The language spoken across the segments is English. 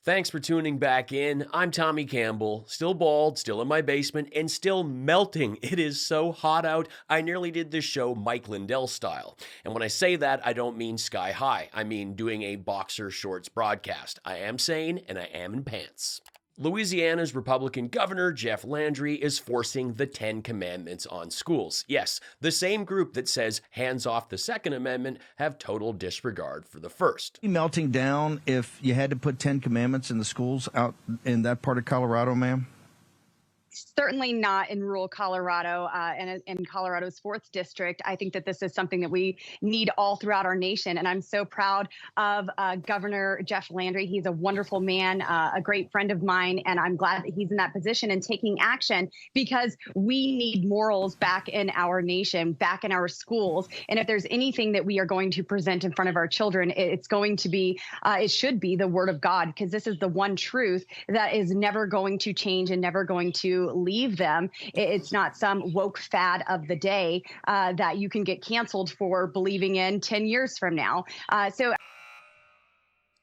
Thanks for tuning back in. I'm Tommy Campbell, still bald, still in my basement, and still melting. It is so hot out, I nearly did this show Mike Lindell style. And when I say that, I don't mean sky high. I mean doing a boxer shorts broadcast. I am sane, and I am in pants. Louisiana's Republican Governor Jeff Landry is forcing the 10 Commandments on schools. Yes, the same group that says hands off the Second Amendment have total disregard for the first. Melting down if you had to put 10 Commandments in the schools out in that part of Colorado, ma'am? Certainly not in rural Colorado and in Colorado's 4th district. I think that this is something that we need all throughout our nation. And I'm so proud of Governor Jeff Landry. He's a wonderful man, a great friend of mine. And I'm glad that he's in that position and taking action because we need morals back in our nation, back in our schools. And if there's anything that we are going to present in front of our children, it's going to be, it should be the Word of God, because this is the one truth that is never going to change and never going to leave them. It's not some woke fad of the day that you can get canceled for believing in 10 years from now.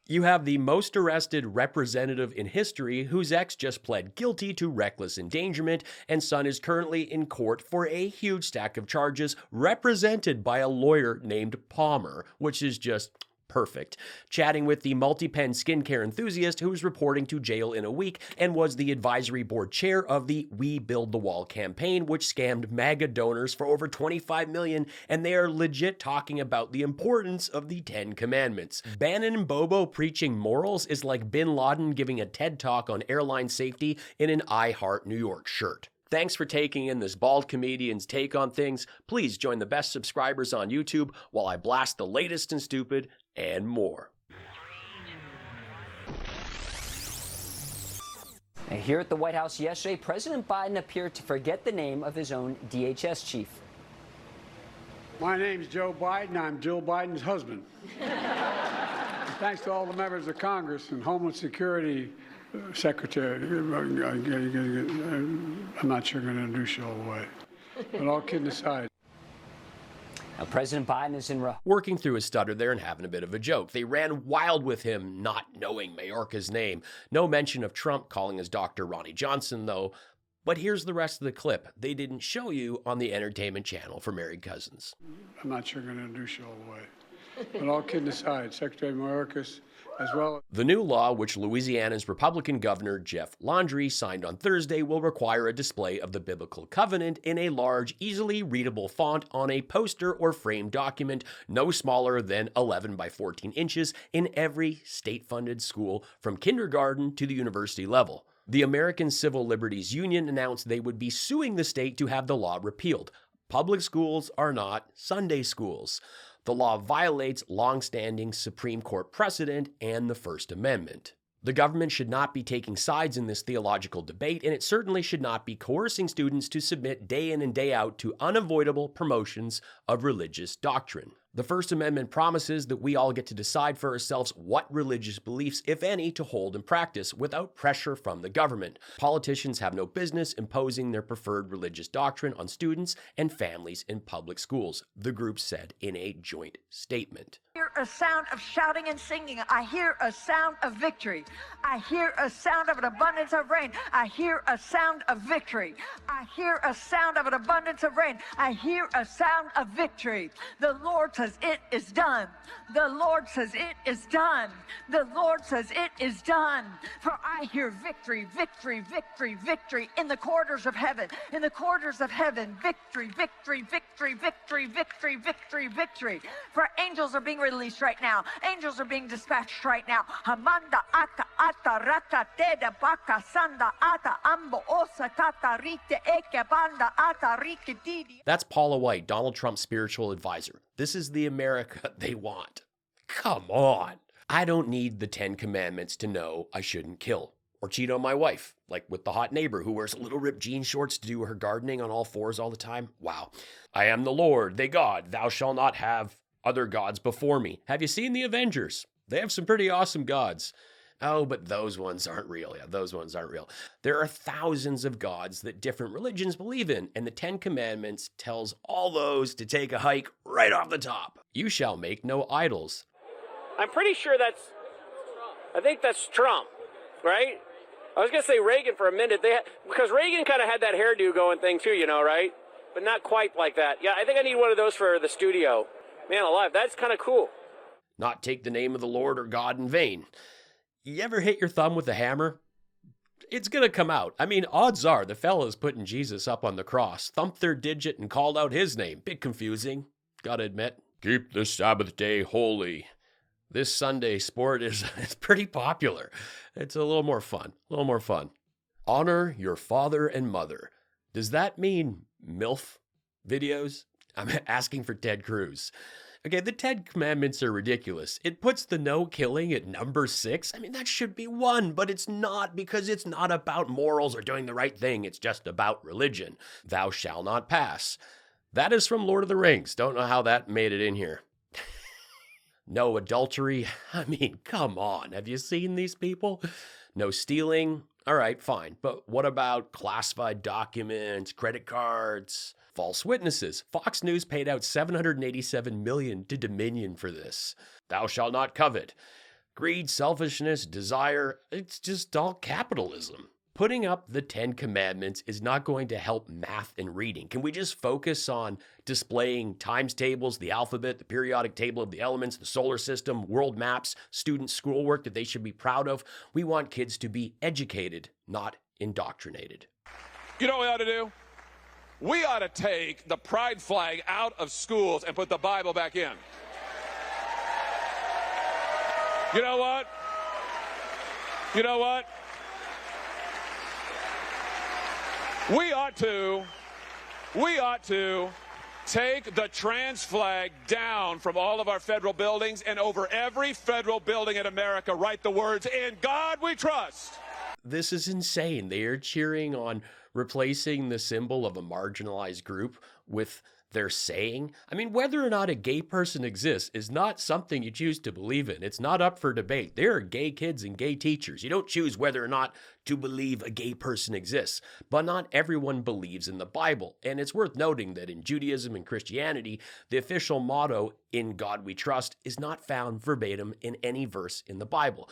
You have the most arrested representative in history whose ex just pled guilty to reckless endangerment, and son is currently in court for a huge stack of charges represented by a lawyer named Palmer, which is just perfect. Chatting with the multi-pen skincare enthusiast who is reporting to jail in a week and was the advisory board chair of the We Build the Wall campaign, which scammed MAGA donors for over $25 million, and they are legit talking about the importance of the 10 Commandments. Bannon and Bobo preaching morals is like Bin Laden giving a TED Talk on airline safety in an I Heart New York shirt. Thanks for taking in this bald comedian's take on things. Please join the best subscribers on YouTube while I blast the latest and stupid and more. Here at the White House yesterday, President Biden appeared to forget the name of his own DHS chief. My name's Joe Biden. I'm Jill Biden's husband. Thanks to all the members of Congress and Homeland Security Secretary. I'm not sure I'm going to introduce you all the way. But all kidding aside. Now, President Biden is working through his stutter there and having a bit of a joke. They ran wild with him not knowing Mayorka's name. No mention of Trump calling his doctor Ronnie Johnson, though. But here's the rest of the clip they didn't show you on the entertainment channel for married cousins. I'm not sure I'm going to introduce you all the way. But all kidding aside, Secretary Mayorkas, as well. The new law, which Louisiana's Republican Governor Jeff Landry signed on Thursday, will require a display of the biblical covenant in a large, easily readable font on a poster or framed document no smaller than 11 by 14 inches in every state-funded school from kindergarten to the university level. The American Civil Liberties Union announced they would be suing the state to have the law repealed. Public schools are not Sunday schools. The law violates long-standing Supreme Court precedent and the First Amendment. The government should not be taking sides in this theological debate, and it certainly should not be coercing students to submit day in and day out to unavoidable promotions of religious doctrine. The First Amendment promises that we all get to decide for ourselves what religious beliefs, if any, to hold and practice without pressure from the government. Politicians have no business imposing their preferred religious doctrine on students and families in public schools, the group said in a joint statement. I hear a sound of shouting and singing. I hear a sound of victory. I hear a sound of an abundance of rain. I hear a sound of victory. I hear a sound of an abundance of rain. I hear a sound of victory. The Lord says it is done. The Lord says it is done. The Lord says it is done. For I hear victory, victory, victory, victory in the corridors of heaven. In the corridors of heaven, victory, victory, victory, victory, victory, victory, victory. For angels are being released right now. Angels are being dispatched right now. Hamanda aka ata raka teda baka sanda ata ambo osa tata rite eke banda ata rike didi. That's Paula White, Donald Trump's spiritual advisor. This is the America they want. Come on. I don't need the 10 Commandments to know I shouldn't kill or cheat on my wife, like with the hot neighbor who wears little ripped jean shorts to do her gardening on all fours all the time. Wow. I am the Lord, thy God. Thou shalt not have other gods before me. Have you seen the Avengers? They have some pretty awesome gods. Oh, but those ones aren't real. Yeah, those ones aren't real. There are thousands of gods that different religions believe in, and the 10 Commandments tells all those to take a hike right off the top. You shall make no idols. I'm pretty sure I think that's Trump. right? I was going to say Reagan for a minute, because Reagan kind of had that hairdo going thing too, you know, right? But not quite like that. Yeah, I think I need one of those for the studio. Man alive, that's kind of cool. Not take the name of the Lord or God in vain. You ever hit your thumb with a hammer? It's going to come out. I mean, odds are the fellas putting Jesus up on the cross thumped their digit and called out his name. Bit confusing, gotta admit. Keep the Sabbath day holy. This Sunday sport is it's pretty popular. It's a little more fun, Honor your father and mother. Does that mean MILF videos? I'm asking for Ted Cruz. Okay, the 10 Commandments are ridiculous. It puts the no killing at number 6. I mean, that should be 1, but it's not, because it's not about morals or doing the right thing. It's just about religion. Thou shalt not pass. That is from Lord of the Rings. Don't know how that made it in here. No adultery. I mean, come on. Have you seen these people? No stealing. All right, fine. But what about classified documents, credit cards? False witnesses. Fox News paid out $787 million to Dominion for this. Thou shalt not covet. Greed, selfishness, desire. It's just all capitalism. Putting up the 10 Commandments is not going to help math and reading. Can we just focus on displaying times tables, the alphabet, the periodic table of the elements, the solar system, world maps, student schoolwork that they should be proud of? We want kids to be educated, not indoctrinated. You know what we ought to do? We ought to take the pride flag out of schools and put the Bible back in. You know what? You know what? We ought to take the trans flag down from all of our federal buildings, and over every federal building in America write the words, "In God we trust." This is insane. They are cheering on replacing the symbol of a marginalized group with their saying. I mean, whether or not a gay person exists is not something you choose to believe in. It's not up for debate. There are gay kids and gay teachers. You don't choose whether or not to believe a gay person exists. But not everyone believes in the Bible. And it's worth noting that in Judaism and Christianity, the official motto, "In God we trust," is not found verbatim in any verse in the Bible.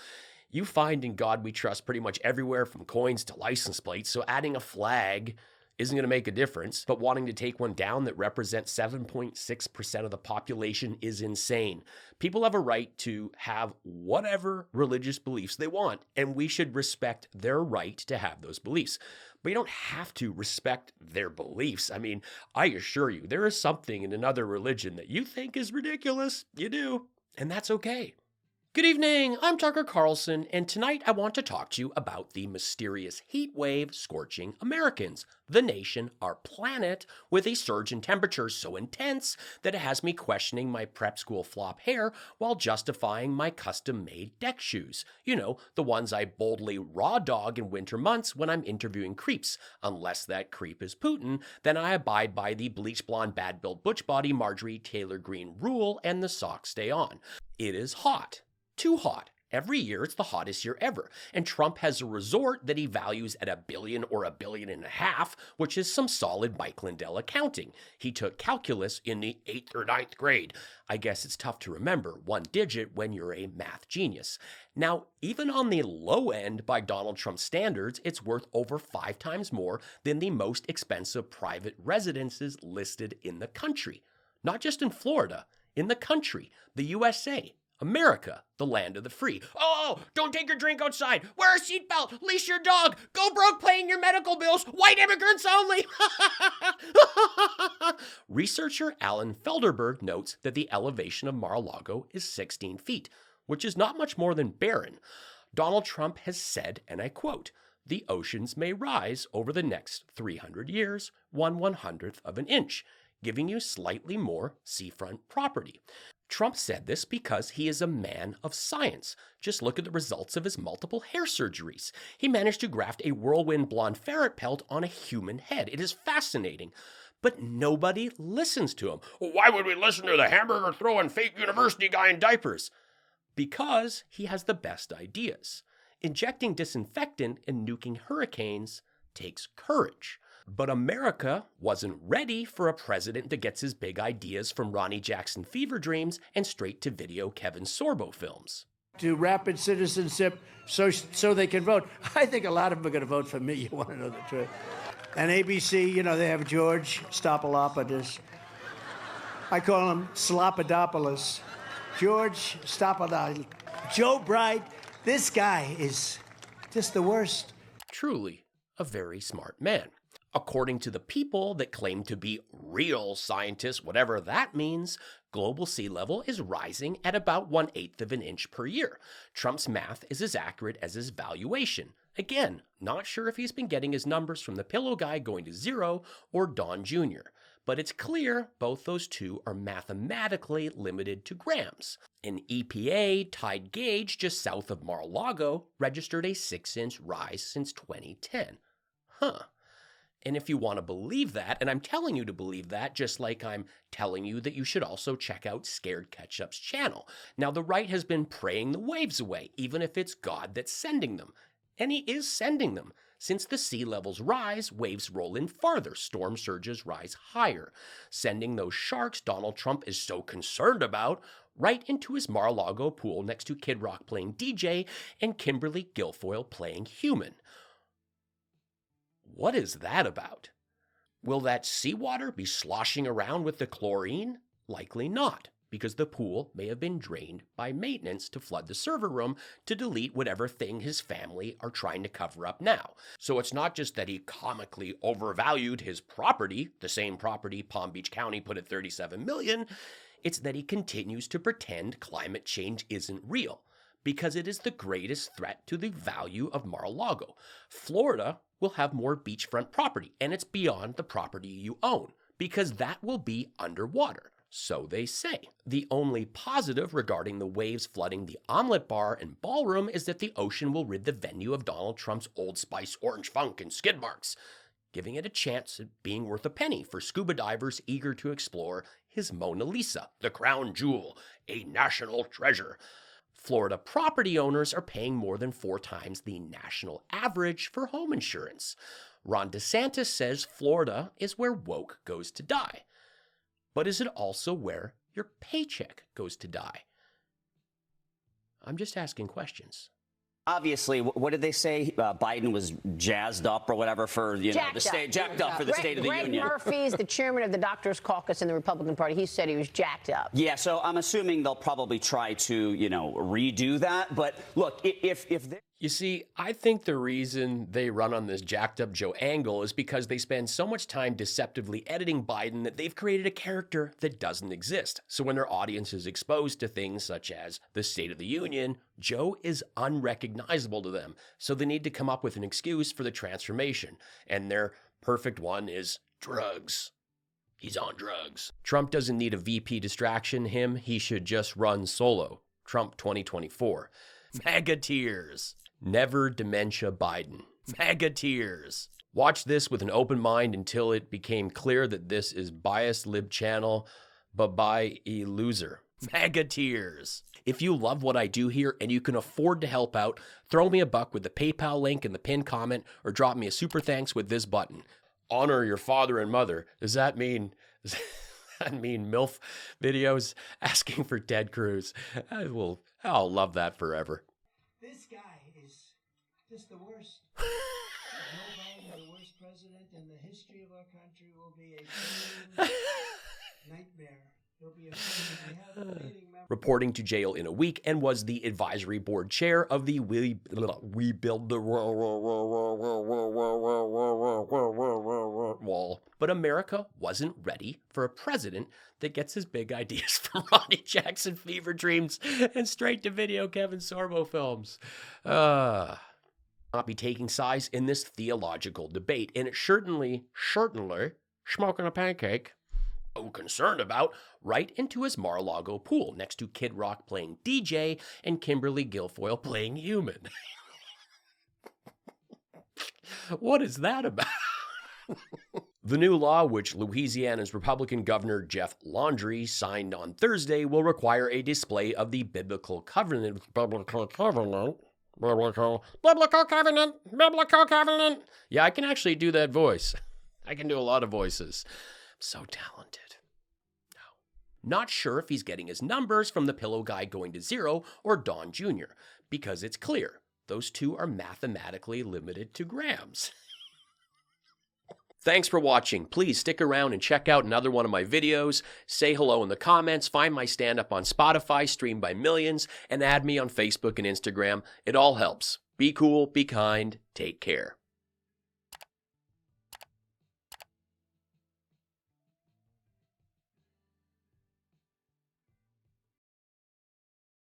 You find "In God we trust" pretty much everywhere, from coins to license plates, so adding a flag isn't going to make a difference, but wanting to take one down that represents 7.6% of the population is insane. People have a right to have whatever religious beliefs they want, and we should respect their right to have those beliefs. But you don't have to respect their beliefs. I mean, I assure you, there is something in another religion that you think is ridiculous. You do, and that's okay. Good evening, I'm Tucker Carlson, and tonight I want to talk to you about the mysterious heat wave scorching Americans, the nation, our planet, with a surge in temperatures so intense that it has me questioning my prep school flop hair while justifying my custom-made deck shoes. You know, the ones I boldly raw dog in winter months when I'm interviewing creeps. Unless that creep is Putin, then I abide by the bleach blonde, bad-built butch body Marjorie Taylor Greene rule and the socks stay on. It is hot. Too hot. Every year, it's the hottest year ever. And Trump has a resort that he values at $1 billion or $1.5 billion, which is some solid Mike Lindell accounting. He took calculus in the 8th or 9th grade. I guess it's tough to remember one digit when you're a math genius. Now, even on the low end by Donald Trump standards, it's worth over 5 times more than the most expensive private residences listed in the country. Not just in Florida, in the country, the USA. America, the land of the free. Oh, don't take your drink outside. Wear a seatbelt. Leash your dog. Go broke paying your medical bills. White immigrants only. Researcher Alan Felderberg notes that the elevation of Mar-a-Lago is 16 feet, which is not much more than barren. Donald Trump has said, and I quote, "The oceans may rise over the next 300 years, 1/100th of an inch, giving you slightly more seafront property." Trump said this because he is a man of science. Just look at the results of his multiple hair surgeries. He managed to graft a whirlwind blonde ferret pelt on a human head. It is fascinating. But nobody listens to him. Why would we listen to the hamburger throwing fake university guy in diapers? Because he has the best ideas. Injecting disinfectant and nuking hurricanes takes courage. But America wasn't ready for a president that gets his big ideas from Ronnie Jackson fever dreams and straight-to-video Kevin Sorbo films. to rapid citizenship so they can vote. I think a lot of them are going to vote for me. You want to know the truth? And ABC, you know, they have George Stopalopoulos. I call him Slopadopoulos. George Stopalopoulos. Joe Bright. This guy is just the worst. Truly a very smart man. According to the people that claim to be real scientists, whatever that means, global sea level is rising at about 1/8 of an inch per year. Trump's math is as accurate as his valuation. Again, not sure if he's been getting his numbers from the pillow guy going to zero or Don Jr., but it's clear both those two are mathematically limited to grams. An EPA tide gauge just south of Mar-a-Lago registered a 6-inch rise since 2010. And if you want to believe that, and I'm telling you to believe that, just like I'm telling you that you should also check out Scared Ketchup's channel. Now, the right has been praying the waves away, even if it's God that's sending them. And he is sending them. Since the sea levels rise, waves roll in farther, storm surges rise higher, sending those sharks Donald Trump is so concerned about right into his Mar-a-Lago pool next to Kid Rock playing DJ and Kimberly Guilfoyle playing human. What is that about? Will that seawater be sloshing around with the chlorine? Likely not, because the pool may have been drained by maintenance to flood the server room to delete whatever thing his family are trying to cover up now. So it's not just that he comically overvalued his property, the same property Palm Beach County put at $37 million, it's that he continues to pretend climate change isn't real, because it is the greatest threat to the value of Mar-a-Lago. Florida will have more beachfront property, and it's beyond the property you own, because that will be underwater. So they say. The only positive regarding the waves flooding the Omelet Bar and Ballroom is that the ocean will rid the venue of Donald Trump's Old Spice orange funk and skid marks, giving it a chance at being worth a penny for scuba divers eager to explore his Mona Lisa, the crown jewel, a national treasure. Florida property owners are paying more than 4 times the national average for home insurance. Ron DeSantis says Florida is where woke goes to die. But is it also where your paycheck goes to die? I'm just asking questions. Obviously, what did they say? Biden was jazzed up or whatever for, the state, jacked up for the State of the Union. Greg Murphy's the chairman of the Doctors Caucus in the Republican Party. He said he was jacked up. Yeah, so I'm assuming they'll probably try to, redo that. But look, if You see, I think the reason they run on this jacked up Joe angle is because they spend so much time deceptively editing Biden that they've created a character that doesn't exist. So when their audience is exposed to things such as the State of the Union, Joe is unrecognizable to them. So they need to come up with an excuse for the transformation. And their perfect one is drugs. He's on drugs. Trump doesn't need a VP distraction him. He should just run solo. Trump 2024. MAGA tears. Never dementia Biden. MAGA tears. Watch this with an open mind until it became clear that this is biased lib channel. Bye-bye, a loser. MAGA tears. If you love what I do here and you can afford to help out, throw me a buck with the PayPal link in the pinned comment or drop me a super thanks with this button. Honor your father and mother. Does that mean MILF videos asking for Ted Cruz? I'll love that forever. This guy is just the worst. Joe Biden, the worst president in the history of our country, will be a nightmare. He'll be reporting to jail in a week and was the advisory board chair of the We Build the Wall. But America wasn't ready for a president that gets his big ideas from Ronnie Jackson fever dreams and straight-to-video Kevin Sorbo films. Not be taking sides in this theological debate, and it certainly smoking a pancake. Concerned about right into his Mar-a-Lago pool next to Kid Rock playing DJ and Kimberly Guilfoyle playing human. What is that about? The new law, which Louisiana's Republican Governor Jeff Landry signed on Thursday, will require a display of the biblical covenant. Yeah, I can actually do that voice. I can do a lot of voices. So talented. Not sure if he's getting his numbers from the pillow guy going to 0 or Don Jr., because it's clear those two are mathematically limited to grams. Thanks for watching. Please stick around and check out another one of my videos. Say hello in the comments, find my stand-up on Spotify, streamed by millions, and add me on Facebook and Instagram. It all helps. Be cool, be kind, take care.